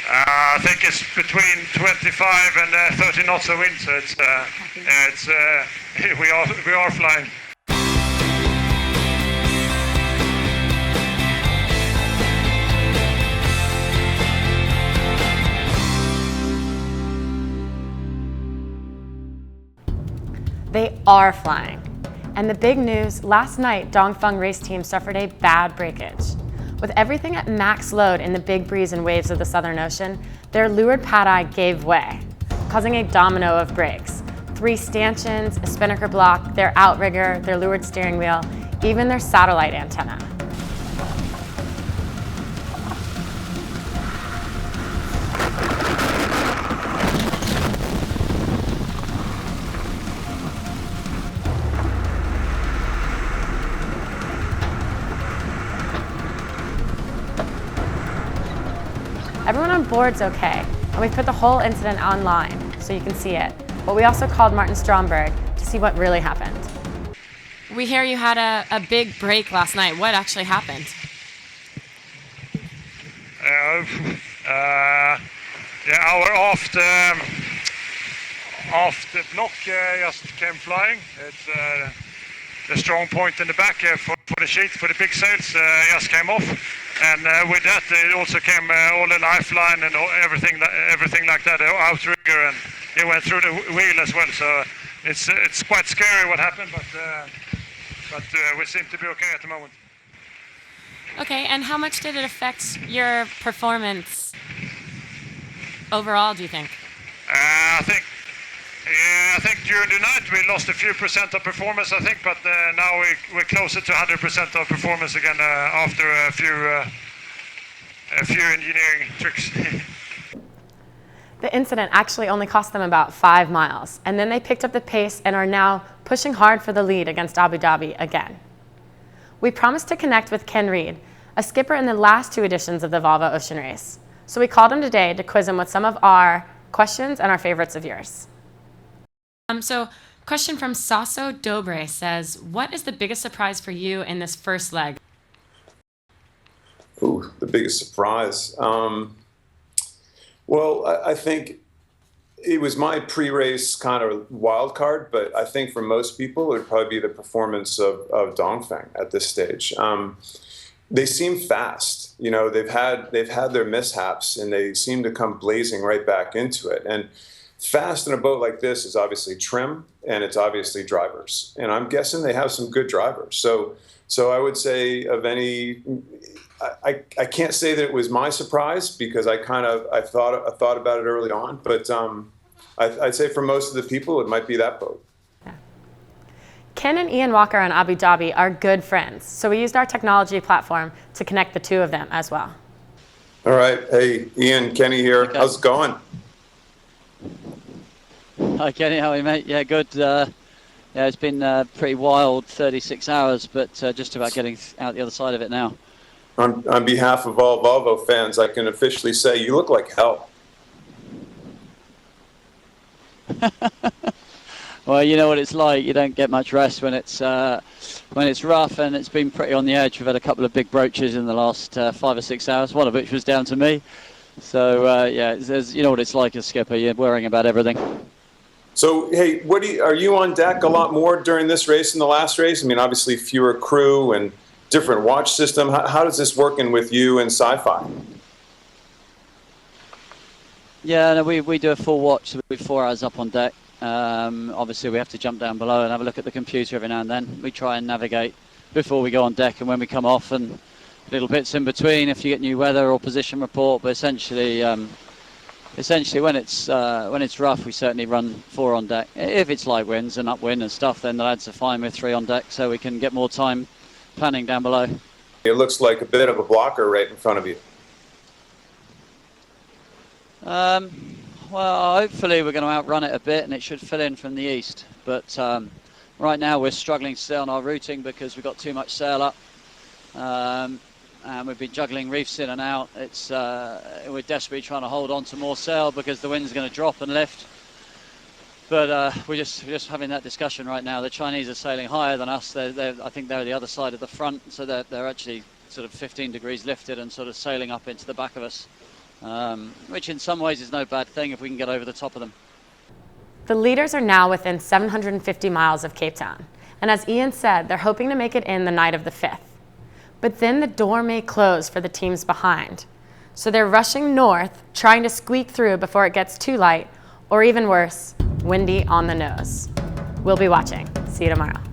I think it's between 25 and 30 knots of wind, so we are flying. They are flying. And the big news, last night, Dongfeng Race Team suffered a bad breakage. With everything at max load in the big breeze and waves of the Southern Ocean, their leeward pad-eye gave way, causing a domino of breaks. 3 stanchions, a spinnaker block, their outrigger, their leeward steering wheel, even their satellite antenna. Everyone on board's okay, and we put the whole incident online so you can see it. But we also called Martin Stromberg to see what really happened. We hear you had a big break last night. What actually happened? Our aft block just came flying. It's the strong point in the back for the sheet, for the big sails, just came off. And with that, it also came all the lifeline and everything like that, the outrigger, and it went through the wheel as well. So it's quite scary what happened, but we seem to be okay at the moment. Okay, and how much did it affect your performance overall, do you think? I think during the night we lost a few percent of performance, I think, but now we're closer to 100% of performance again after a few engineering tricks. The incident actually only cost them about 5 miles, and then they picked up the pace and are now pushing hard for the lead against Abu Dhabi again. We promised to connect with Ken Reed, a skipper in the last 2 editions of the Volvo Ocean Race. So we called him today to quiz him with some of our questions and our favorites of yours. So question from Sasso Dobre says, what is the biggest surprise for you in this first leg? Ooh, the biggest surprise. Well, I think it was my pre-race kind of wild card, but I think for most people it would probably be the performance of Dongfeng at this stage. They seem fast. You know, they've had their mishaps, and they seem to come blazing right back into it. And fast in a boat like this is obviously trim, and it's obviously drivers. And I'm guessing they have some good drivers. So I would say of any, I can't say that it was my surprise because I thought about it early on. But I'd say for most of the people, it might be that boat. Ken and Ian Walker on Abu Dhabi are good friends, so we used our technology platform to connect the 2 of them as well. All right. Hey, Ian, Kenny here. Okay. How's it going? Hi, Kenny. How are you, mate? Yeah, good. Yeah, it's been pretty wild 36 hours, but just about getting out the other side of it now. On behalf of all Volvo fans, I can officially say you look like hell. Well, you know what it's like. You don't get much rest when it's rough, and it's been pretty on the edge. We've had a couple of big broaches in the last 5 or 6 hours, one of which was down to me. So yeah, you know what it's like as skipper. You're worrying about everything. So hey, are you on deck a lot more during this race than the last race? I mean, obviously fewer crew and different watch system. How does this work in with you and Sci-Fi? Yeah, no, we do a full watch, so we're 4 hours up on deck. Obviously we have to jump down below and have a look at the computer every now and then. We try and navigate before we go on deck and when we come off, and little bits in between if you get new weather or position report. But essentially when it's rough, we certainly run 4 on deck. If it's light winds and upwind and stuff, then the lads are fine with 3 on deck, so we can get more time planning down below. It looks like a bit of a blocker right in front of you. Well, hopefully we're going to outrun it a bit and it should fill in from the east. But right now we're struggling to stay on our routing because we've got too much sail up. And we've been juggling reefs in and out. We're desperately trying to hold on to more sail because the wind's going to drop and lift. But we're just having that discussion right now. The Chinese are sailing higher than us. I think they're the other side of the front, so they're actually sort of 15 degrees lifted and sort of sailing up into the back of us. which in some ways is no bad thing if we can get over the top of them. The leaders are now within 750 miles of Cape Town, and as Ian said, they're hoping to make it in the night of the 5th. But then the door may close for the teams behind. So they're rushing north, trying to squeak through before it gets too light, or even worse, windy on the nose. We'll be watching. See you tomorrow.